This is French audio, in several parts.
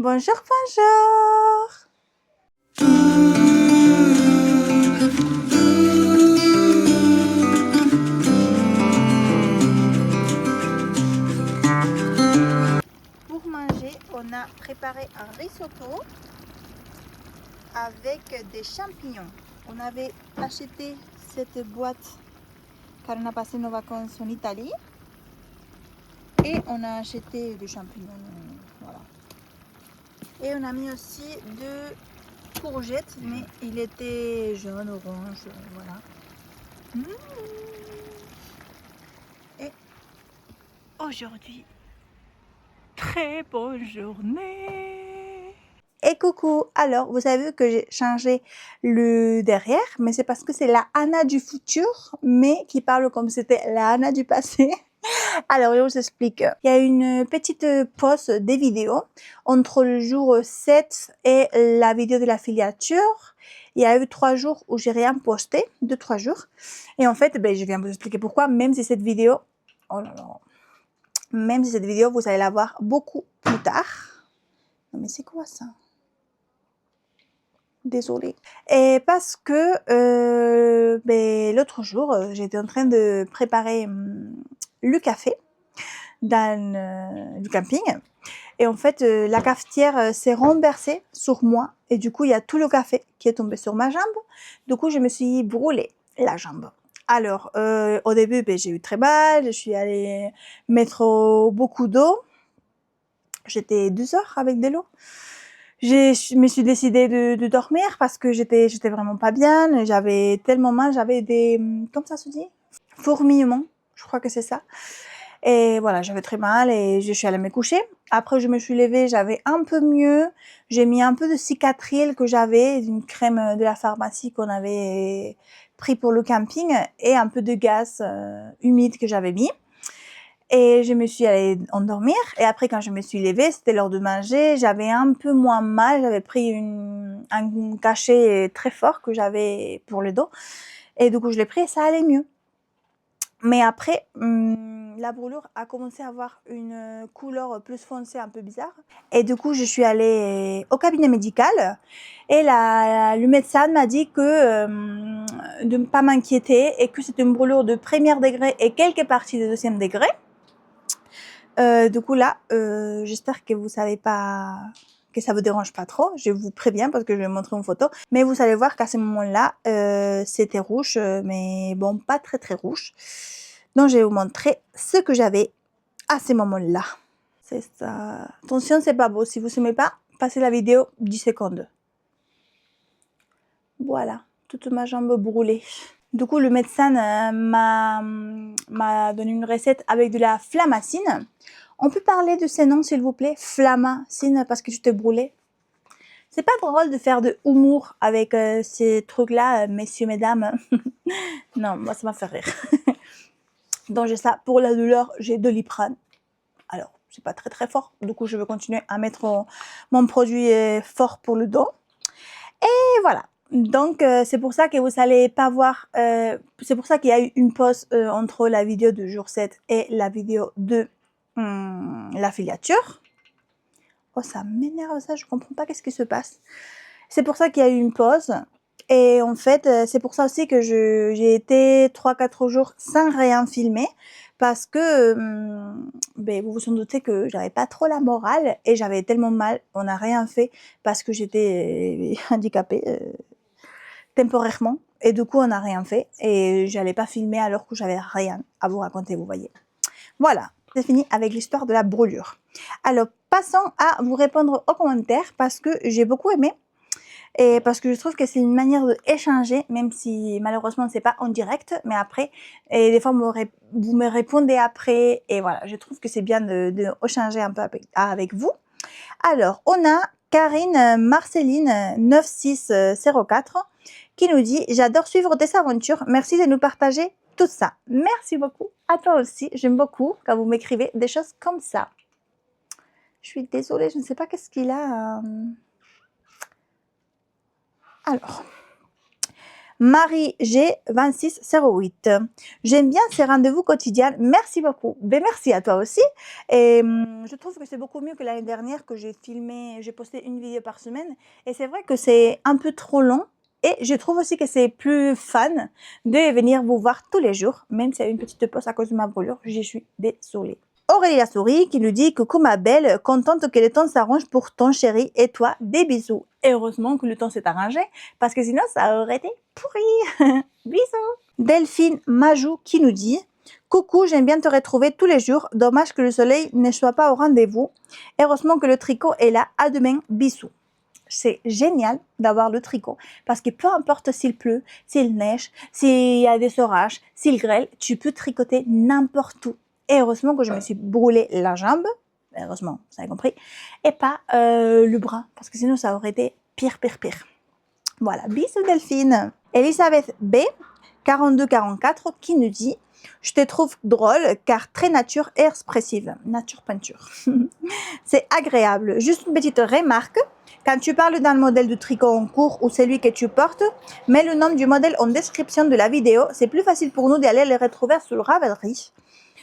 Bonjour, bonjour. Pour manger, on a préparé un risotto avec des champignons. On avait acheté cette boîte car on a passé nos vacances en Italie et on a acheté des champignons. Voilà. Et on a mis aussi deux courgettes, mais il était jaune, orange, voilà. Et aujourd'hui, très bonne journée. Et coucou, alors vous avez vu que j'ai changé le derrière, mais c'est parce que c'est la Anna du futur, mais qui parle comme si c'était la Anna du passé. Alors, je vous explique. Il y a une petite pause des vidéos entre le jour 7 et la vidéo de la filature. Il y a eu 3 jours où j'ai rien posté, 2-3 jours. Et en fait, je viens vous expliquer pourquoi, même si cette vidéo, oh là là, même si cette vidéo, vous allez la voir beaucoup plus tard. Non, mais c'est quoi ça? Désolée. Et parce que l'autre jour, j'étais en train de préparer le café dans du camping. Et en fait, la cafetière s'est renversée sur moi. Et du coup, il y a tout le café qui est tombé sur ma jambe. Du coup, je me suis brûlé la jambe. Alors, au début, j'ai eu très mal. Je suis allée mettre beaucoup d'eau. J'étais 2 heures avec de l'eau. Je me suis décidée de dormir parce que j'étais vraiment pas bien. J'avais tellement mal. J'avais des, comment ça se dit? Fourmillements. Je crois que c'est ça. Et voilà, j'avais très mal et je suis allée me coucher. Après, je me suis levée, j'avais un peu mieux. J'ai mis un peu de cicatril que j'avais, une crème de la pharmacie qu'on avait pris pour le camping et un peu de gaz humide que j'avais mis. Et je me suis allée endormir. Et après, quand je me suis levée, c'était l'heure de manger. J'avais un peu moins mal. J'avais pris un cachet très fort que j'avais pour le dos. Et du coup, je l'ai pris et ça allait mieux. Mais après, la brûlure a commencé à avoir une couleur plus foncée, un peu bizarre. Et du coup, je suis allée au cabinet médical et le médecin m'a dit que de ne pas m'inquiéter et que c'était une brûlure de premier degré et quelques parties de deuxième degré. Du coup là, j'espère que vous savez pas, que ça vous dérange pas trop. Je vous préviens parce que je vais vous montrer une photo. Mais vous allez voir qu'à ce moment-là, c'était rouge, mais bon, pas très très rouge. Donc je vais vous montrer ce que j'avais à ce moment-là. C'est ça. Attention, c'est pas beau. Si vous aimez pas, passez la vidéo 10 secondes. Voilà, toute ma jambe brûlée. Du coup, le médecin m'a donné une recette avec de la flamacine. On peut parler de ces noms, s'il vous plaît? Flamacine, parce que tu t'es brûlé. C'est pas drôle de faire de humour avec ces trucs-là, messieurs, mesdames. Non, moi, ça m'a fait rire. Donc, j'ai ça. Pour la douleur, j'ai de Doliprane. Alors, c'est pas très très fort. Du coup, je vais continuer à mettre mon produit fort pour le dos. Et voilà. Donc, c'est pour ça que vous allez pas voir... c'est pour ça qu'il y a eu une pause entre la vidéo de jour 7 et la vidéo de la filature. Oh, ça m'énerve ça, je comprends pas qu'est-ce qui se passe. C'est pour ça qu'il y a eu une pause. Et en fait, c'est pour ça aussi que j'ai été 3-4 jours sans rien filmer. Parce que, vous vous en doutez que j'avais pas trop la morale et j'avais tellement mal, on n'a rien fait parce que j'étais handicapée temporairement. Et du coup, on n'a rien fait et j'allais pas filmer alors que j'avais rien à vous raconter, vous voyez. Voilà, c'est fini avec l'histoire de la brûlure. Alors, passons à vous répondre aux commentaires parce que j'ai beaucoup aimé et parce que je trouve que c'est une manière d'échanger, même si malheureusement c'est pas en direct, mais après, et des fois vous me répondez après et voilà, je trouve que c'est bien de échanger un peu avec vous. Alors, on a Karine Marceline 9604 qui nous dit « J'adore suivre tes aventures, merci de nous partager tout ça. » Merci beaucoup, à toi aussi, j'aime beaucoup quand vous m'écrivez des choses comme ça. Je suis désolée, je ne sais pas qu'est-ce qu'il a... Alors, Marie G 2608. J'aime bien ces rendez-vous quotidiens. Merci beaucoup. Ben, merci à toi aussi. Et je trouve que c'est beaucoup mieux que l'année dernière que j'ai posté une vidéo par semaine. Et c'est vrai que c'est un peu trop long. Et je trouve aussi que c'est plus fun de venir vous voir tous les jours, même s'il y a une petite pause à cause de ma brûlure. Je suis désolée. Aurélie la souris qui nous dit coucou ma belle, contente que le temps s'arrange pour ton chéri et toi, des bisous. Et heureusement que le temps s'est arrangé parce que sinon ça aurait été pourri. Bisous. Delphine Majou qui nous dit coucou, j'aime bien te retrouver tous les jours, dommage que le soleil ne soit pas au rendez-vous. Heureusement que le tricot est là, à demain, bisous. C'est génial d'avoir le tricot parce que peu importe s'il pleut, s'il neige, s'il y a des orages, s'il grêle, tu peux tricoter n'importe où. Et heureusement que je me suis brûlé la jambe, heureusement, vous avez compris, et pas le bras, parce que sinon ça aurait été pire. Voilà, bisous Delphine. Elisabeth B, 4244, qui nous dit « Je te trouve drôle car très nature et expressive. » Nature peinture. C'est agréable. Juste une petite remarque. Quand tu parles d'un modèle de tricot en cours ou celui que tu portes, mets le nom du modèle en description de la vidéo. C'est plus facile pour nous d'aller les retrouver sur Ravelry.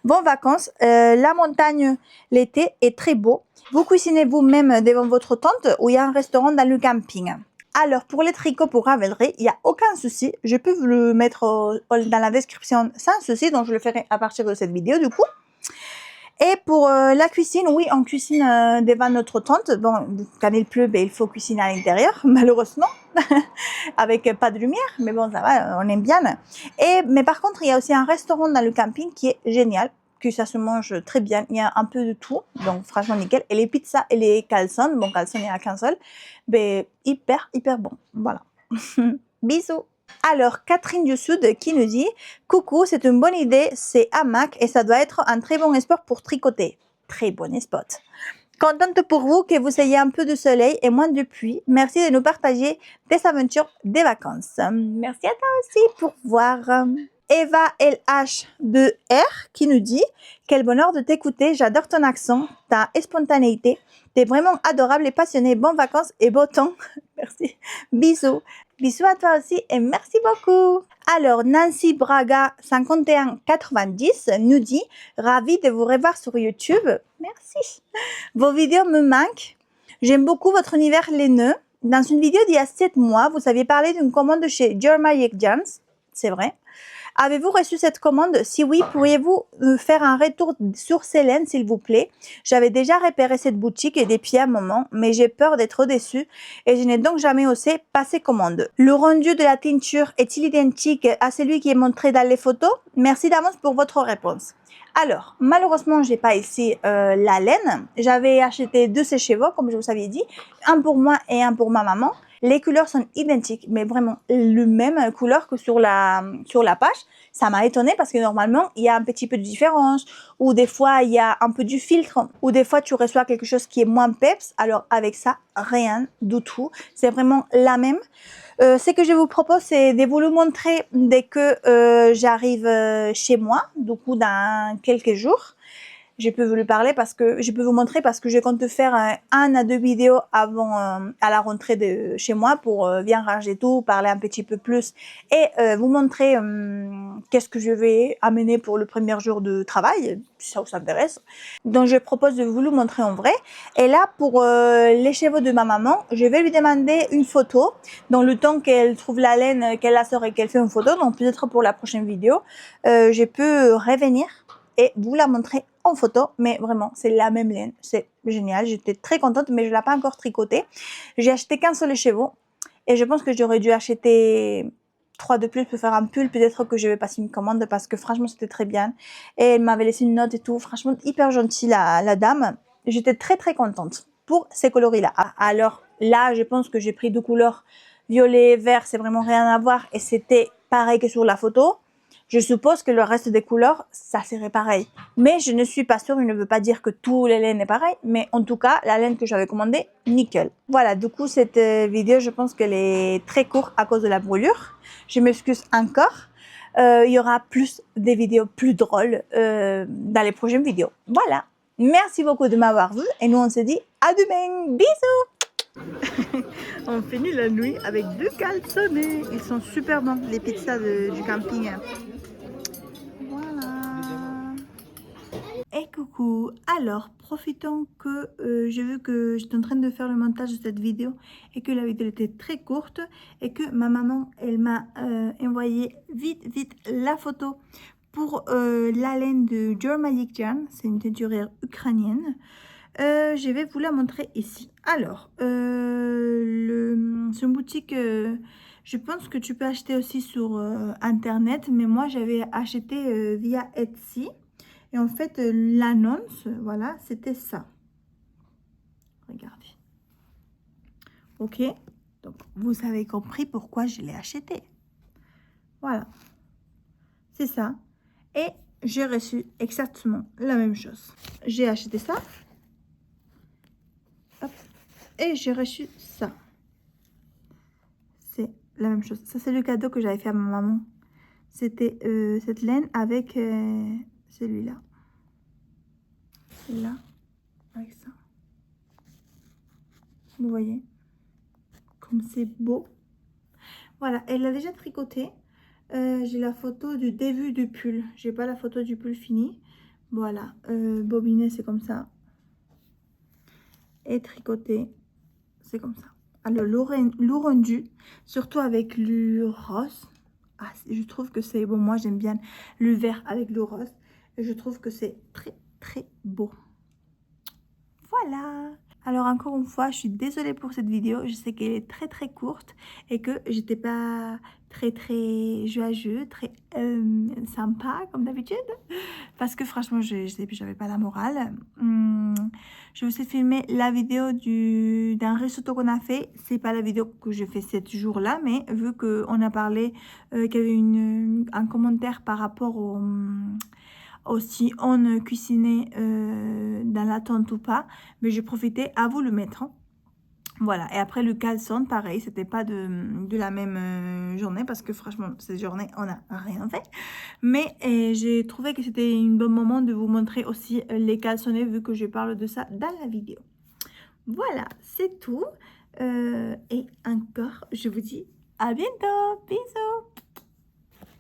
Bonnes vacances. La montagne, l'été, est très beau. Vous cuisinez vous-même devant votre tente ou il y a un restaurant dans le camping. Alors, pour les tricots pour Ravelry, il n'y a aucun souci. Je peux vous le mettre dans la description sans souci. Donc, je le ferai à partir de cette vidéo, du coup. Et pour la cuisine, oui, on cuisine devant notre tente. Bon, quand il pleut, ben, il faut cuisiner à l'intérieur, malheureusement, avec pas de lumière. Mais bon, ça va, on aime bien. Mais par contre, il y a aussi un restaurant dans le camping qui est génial, que ça se mange très bien. Il y a un peu de tout, donc franchement nickel. Et les pizzas et les calzones, bon, calzones, il n'y en a qu'un seul, ben, hyper bon. Voilà. Bisous. Alors, Catherine du Sud qui nous dit « Coucou, c'est une bonne idée, c'est hamac et ça doit être un très bon sport pour tricoter. » Très bon spot. Contente pour vous que vous ayez un peu de soleil et moins de pluie. Merci de nous partager des aventures des vacances. Merci à toi aussi pour voir. Eva LH2R qui nous dit « Quel bonheur de t'écouter, j'adore ton accent, ta spontanéité. T'es vraiment adorable et passionné. Bonnes vacances et beau temps. » Merci. Bisous. Bisous à toi aussi et merci beaucoup. Alors, Nancy Braga 5190 nous dit « Ravie de vous revoir sur YouTube. » Merci. Vos vidéos me manquent. J'aime beaucoup votre univers laineux. Dans une vidéo d'il y a 7 mois, vous aviez parlé d'une commande chez Jeremiah Jones. C'est vrai. Avez-vous reçu cette commande? Si oui, pourriez-vous faire un retour sur Célène, s'il vous plaît? J'avais déjà repéré cette boutique depuis un moment, mais j'ai peur d'être déçue et je n'ai donc jamais osé passer commande. Le rendu de la teinture est-il identique à celui qui est montré dans les photos? Merci d'avance pour votre réponse. Alors, malheureusement, j'ai pas ici la laine. J'avais acheté 2 sèche-cheveux, comme je vous avais dit, un pour moi et un pour ma maman. Les couleurs sont identiques, mais vraiment le même couleur que sur la page. Ça m'a étonnée parce que normalement, il y a un petit peu de différence, ou des fois, il y a un peu du filtre, ou des fois, tu reçois quelque chose qui est moins peps. Alors, avec ça, rien du tout. C'est vraiment la même. Ce que je vous propose, c'est de vous le montrer dès que j'arrive chez moi, du coup, dans quelques jours. Je peux vous montrer parce que je compte faire 1 à 2 vidéos avant à la rentrée de chez moi pour bien ranger tout, parler un petit peu plus et vous montrer qu'est-ce que je vais amener pour le premier jour de travail, si ça vous intéresse. Donc je propose de vous le montrer en vrai. Et là pour les cheveux de ma maman, je vais lui demander une photo. Dans le temps qu'elle trouve la laine, qu'elle la sort et qu'elle fait une photo, donc peut-être pour la prochaine vidéo, je peux revenir et vous la montrer en photo, mais vraiment c'est la même laine, c'est génial, j'étais très contente, mais je l'ai pas encore tricotée. J'ai acheté qu'un seul chevaux et je pense que j'aurais dû acheter 3 de plus pour faire un pull. Peut-être que je vais passer une commande parce que franchement c'était très bien et elle m'avait laissé une note et tout, franchement hyper gentille la dame. J'étais très contente pour ces coloris là. Alors là je pense que j'ai pris 2 couleurs, violet, vert, c'est vraiment rien à voir et c'était pareil que sur la photo. Je suppose que le reste des couleurs, ça serait pareil. Mais je ne suis pas sûre, je ne veux pas dire que tous les laines est pareil. Mais en tout cas, la laine que j'avais commandée, nickel. Voilà, du coup, cette vidéo, je pense qu'elle est très courte à cause de la brûlure. Je m'excuse encore. Il y aura plus des vidéos plus drôles dans les prochaines vidéos. Voilà. Merci beaucoup de m'avoir vu. Et nous, on se dit à demain. Bisous! On finit la nuit avec 2 calzone. Ils sont super bons, les pizzas du camping. Voilà. Et coucou. Alors, profitons que j'ai vu que j'étais en train de faire le montage de cette vidéo et que la vidéo était très courte et que ma maman, elle m'a envoyé vite la photo pour la laine de Your Magic Yarn. C'est une teinturière ukrainienne. Je vais vous la montrer ici. Alors, c'est une boutique, je pense que tu peux acheter aussi sur internet, mais moi j'avais acheté via Etsy. Et en fait, l'annonce, voilà, c'était ça. Regardez. Ok, donc vous avez compris pourquoi je l'ai acheté. Voilà, c'est ça. Et j'ai reçu exactement la même chose. J'ai acheté ça. Hop. Et j'ai reçu ça. C'est la même chose. Ça, c'est le cadeau que j'avais fait à ma maman. C'était cette laine avec celui-là. Là, avec ça. Vous voyez comme c'est beau. Voilà, elle a déjà tricoté. J'ai la photo du début du pull. J'ai pas la photo du pull fini. Voilà, bobiné, c'est comme ça. Et tricoté, c'est comme ça. Alors, le rendu, surtout avec le rose. Ah, je trouve que c'est bon. Moi, j'aime bien le vert avec le rose. Et je trouve que c'est très beau. Voilà. Alors encore une fois, je suis désolée pour cette vidéo. Je sais qu'elle est très courte et que j'étais pas très joyeux, très sympa comme d'habitude. Parce que franchement, j'avais pas la morale. Je vous ai filmé la vidéo d'un risotto qu'on a fait. C'est pas la vidéo que je fais ce jour-là, mais vu qu'on a parlé, qu'il y avait un commentaire par rapport si on cuisinait dans la tente ou pas, mais j'ai profité à vous le mettre. Voilà, et après le caleçon, pareil, c'était pas de la même journée parce que franchement, cette journée, on n'a rien fait. Mais j'ai trouvé que c'était un bon moment de vous montrer aussi les caleçonnés vu que je parle de ça dans la vidéo. Voilà, c'est tout. Et encore, je vous dis à bientôt. Bisous.